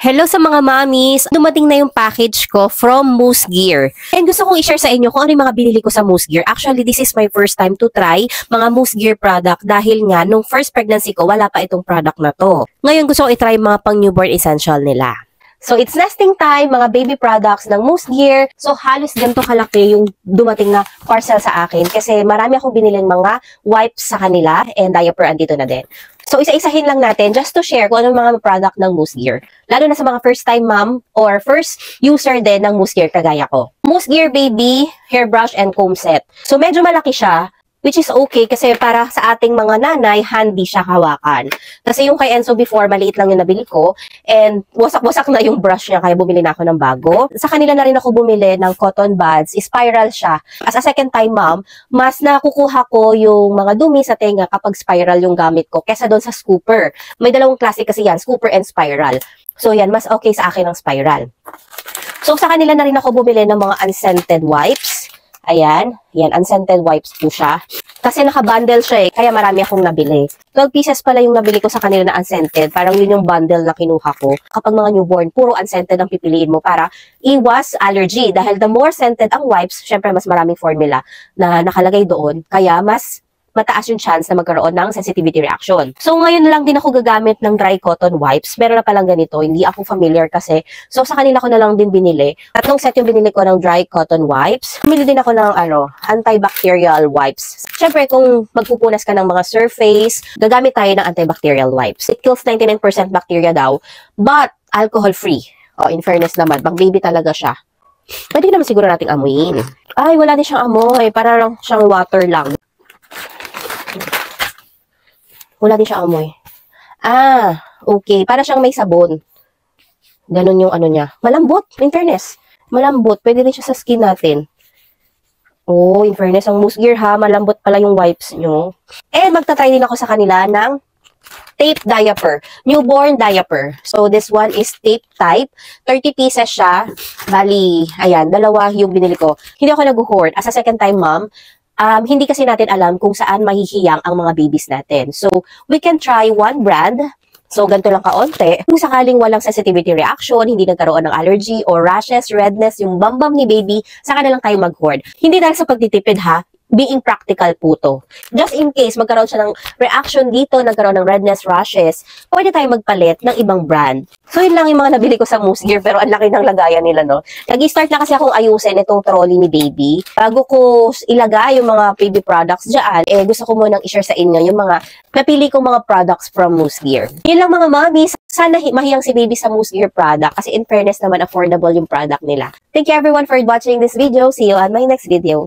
Hello sa mga mommies! Dumating na yung package ko from Moose Gear. And gusto kong i-share sa inyo kung ano yung mga binili ko sa Moose Gear. Actually, this is my first time to try mga Moose Gear product dahil nga, nung first pregnancy ko, wala pa itong product na to. Ngayon, gusto kong i-try mga pang newborn essential nila. So, it's nesting time, mga baby products ng Moose Gear. So, halos ganito kalaki yung dumating na parcel sa akin kasi marami akong biniling mga wipes sa kanila and diaper andito na din. So, isa-isahin lang natin just to share kung anong mga product ng Moose Gear. Lalo na sa mga first-time mom or first user din ng Moose Gear kagaya ko. Moose Gear Baby Hairbrush and Comb Set. So, medyo malaki siya, which is okay kasi para sa ating mga nanay, handy siya hawakan. Kasi yung kay Enzo before, maliit lang yung nabili ko and wasak-wasak na yung brush niya kaya bumili na ako ng bago. Sa kanila na rin ako bumili ng cotton buds, spiral siya. As a second time mom, mas nakukuha ko yung mga dumi sa tenga kapag spiral yung gamit ko kesa doon sa scooper. May dalawang klase kasi yan, scooper and spiral. So yan, mas okay sa akin ang spiral. So sa kanila na rin ako bumili ng mga unscented wipes. Ayan, yan, unscented wipes po siya. Kasi naka-bundle siya kaya marami akong nabili. 12 pieces pala yung nabili ko sa kanila na unscented. Parang yun yung bundle na kinuha ko. Kapag mga newborn, puro unscented ang pipiliin mo para iwas allergy. Dahil the more scented ang wipes, syempre mas maraming formula na nakalagay doon. Kaya mas mataas yung chance na magkaroon ng sensitivity reaction. So, ngayon lang din ako gagamit ng dry cotton wipes. Meron na palang ganito. Hindi ako familiar kasi. So, sa kanila ko na lang din binili. Tatlong set yung binili ko ng dry cotton wipes. Bumili din ako ng antibacterial wipes. Siyempre, kung magpupunas ka ng mga surface, gagamit tayo ng antibacterial wipes. It kills 99% bacteria daw, but alcohol-free. Oh, in fairness naman, pang baby talaga siya. Pwede naman siguro nating amuyin. Ay, wala din siyang amoy. Para lang siyang water lang. Wala din siya amoy. Ah, okay. Para siyang may sabon. Ganon yung ano niya. Malambot, in fairness. Malambot. Pwede rin siya sa skin natin. Oh, in fairness, ang Moose Gear ha. Malambot pala yung wipes nyo. And magta-try din ako sa kanila ng tape diaper. Newborn diaper. So, this one is tape type. 30 pieces siya. Bali, ayan, dalawa yung binili ko. Hindi ako nag-hoard. As a second time mom, hindi kasi natin alam kung saan mahihiyang ang mga babies natin. So, we can try one brand. So, ganito lang kaonte. Kung sakaling walang sensitivity reaction, hindi nagkaroon ng allergy or rashes, redness, yung bambam ni baby, saka na lang tayo mag-hoard. Hindi dahil sa pagtitipid ha, being practical po to. Just in case magkaroon siya ng reaction dito, nagkaroon ng redness, rashes, pwede tayo magpalit ng ibang brand. So, yun lang yung mga nabili ko sa Moose Gear, pero ang laki ng lagayan nila, no? Nag-start na kasi akong ayusin itong trolley ni baby. Bago ko ilagay yung mga baby products dyan, gusto ko munang i-share sa inyo yung mga napili kong mga products from Moose Gear. Yun lang mga mommies. Sana mahiyang si baby sa Moose Gear product kasi in fairness naman affordable yung product nila. Thank you everyone for watching this video. See you on my next video.